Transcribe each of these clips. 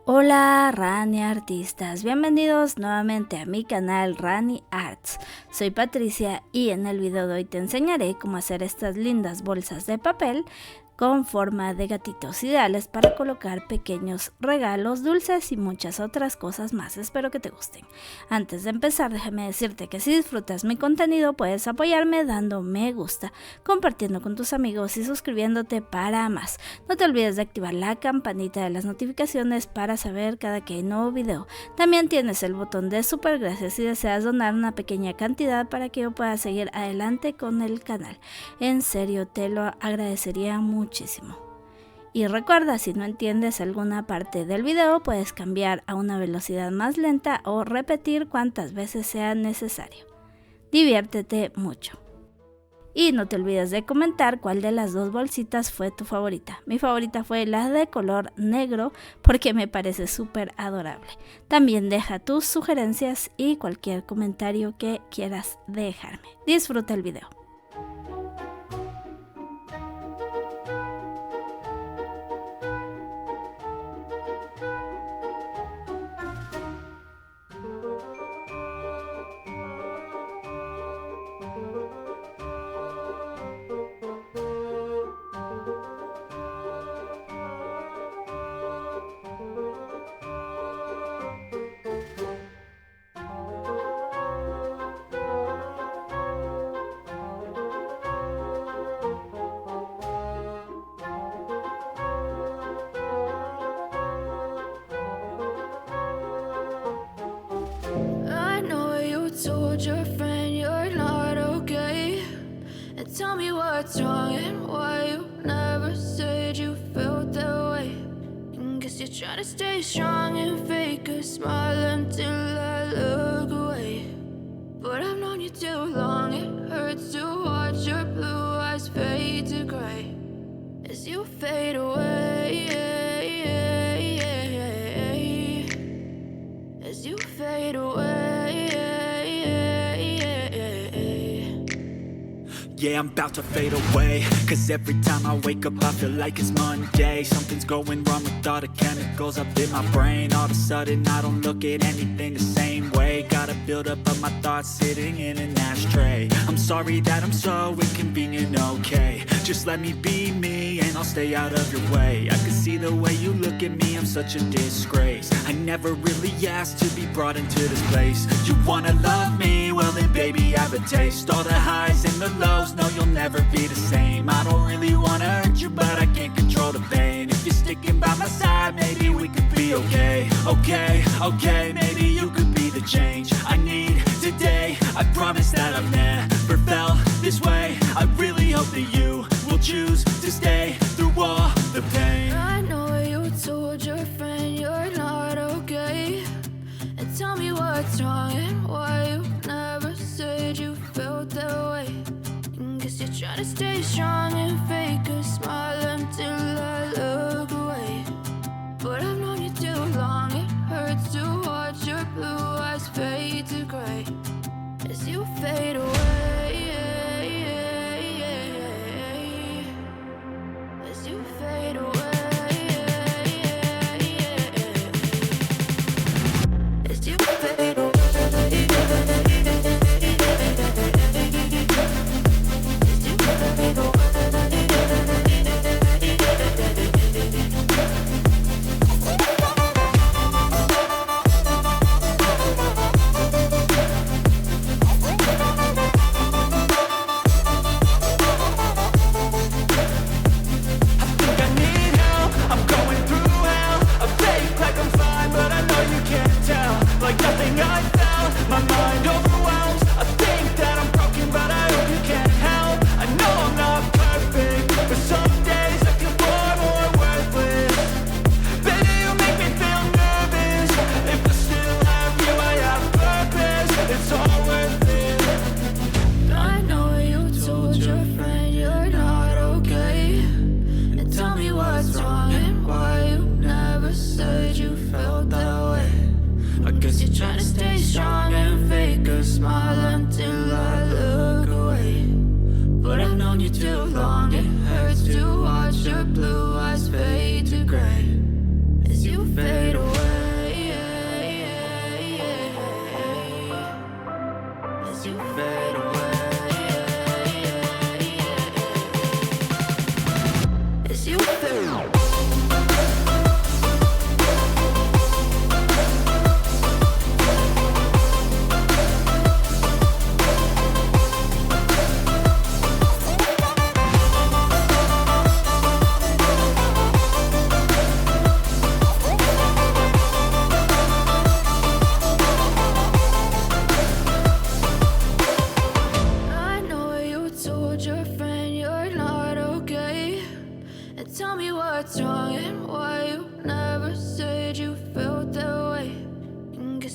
Hola RaniArtistas, bienvenidos nuevamente a mi canal RaniArts. Soy Patricia y en el video de hoy te enseñaré cómo hacer estas lindas bolsas de papel con forma de gatitos, ideales para colocar pequeños regalos, dulces y muchas otras cosas más. Espero que te gusten. Antes de empezar, déjame decirte que si disfrutas mi contenido puedes apoyarme dando me gusta, compartiendo con tus amigos y suscribiéndote para más. No te olvides de activar la campanita de las notificaciones para saber cada que hay nuevo video. También tienes el botón de super gracias si deseas donar una pequeña cantidad para que yo pueda seguir adelante con el canal. En serio, te lo agradecería muchísimo. Y recuerda, si no entiendes alguna parte del video, puedes cambiar a una velocidad más lenta o repetir cuantas veces sea necesario. Diviértete mucho. Y no te olvides de comentar cuál de las dos bolsitas fue tu favorita. Mi favorita fue la de color negro porque me parece súper adorable. También deja tus sugerencias y cualquier comentario que quieras dejarme. Disfruta el video. Told your friend you're not okay, and tell me what's wrong and why you never said you felt that way. And guess you're trying to stay strong and fake a smile until I look away. But I've known you too long, it hurts to watch your blue eyes fade to gray as you fade away, as you fade away. Yeah, I'm about to fade away, cause every time I wake up I feel like it's Monday. Something's going wrong with all the chemicals up in my brain. All of a sudden I don't look at anything the same way. Got a build-up of my thoughts sitting in an ashtray. I'm sorry that I'm so inconvenient, okay. Just let me be me and I'll stay out of your way. I can see the way you look at me, I'm such a disgrace. I never really asked to be brought into this place. You wanna love me? Well then baby have a taste. All the highs and the lows, no, you'll never be the same. I don't really wanna hurt you, but I can't control the pain. If you're sticking by my side, maybe we could be okay. Okay, maybe you could be the change I need today. I promise that I've never felt this way. I really hope that you will choose to stay through all the pain. I know you told your friend you're not okay, and tell me what's wrong and why you never said you felt that way. Guess you're trying to stay strong and fake a smile until I look away. But I've known you too long, it hurts to watch your blue eyes fade to gray as you fade away, as you fade away, as you fade away. You're trying to stay strong and fake a smile until I look away. But I've known you too long, it hurts to watch your blue eyes fade to gray as you fade away.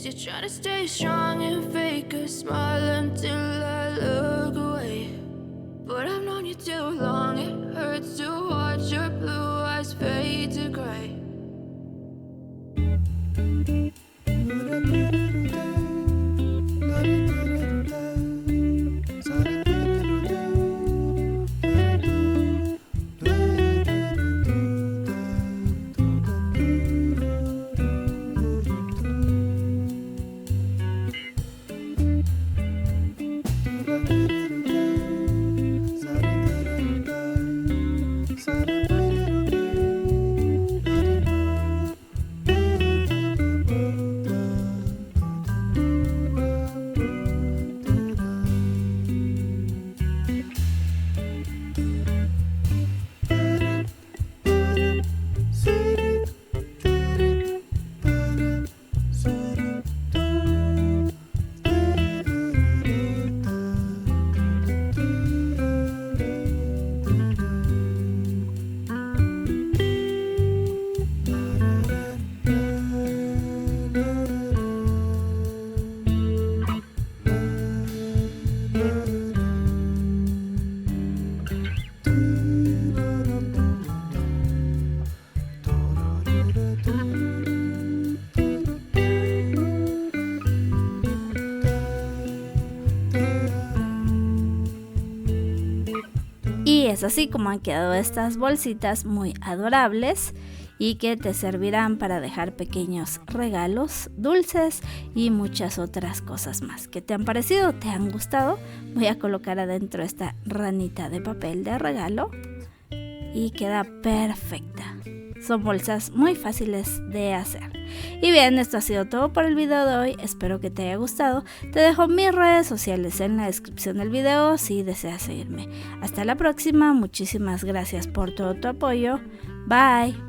you're trying to stay strong and fake a smile until I look away. But I've known you too long, it hurts to watch your blue eyes fade to gray. Y es así como han quedado estas bolsitas muy adorables y que te servirán para dejar pequeños regalos, dulces y muchas otras cosas más. ¿Qué te han parecido? ¿Te han gustado? Voy a colocar adentro esta ranita de papel de regalo y queda perfecta. Son bolsas muy fáciles de hacer. Y bien, esto ha sido todo por el video de hoy. Espero que te haya gustado. Te dejo mis redes sociales en la descripción del video si deseas seguirme. Hasta la próxima. Muchísimas gracias por todo tu apoyo. Bye.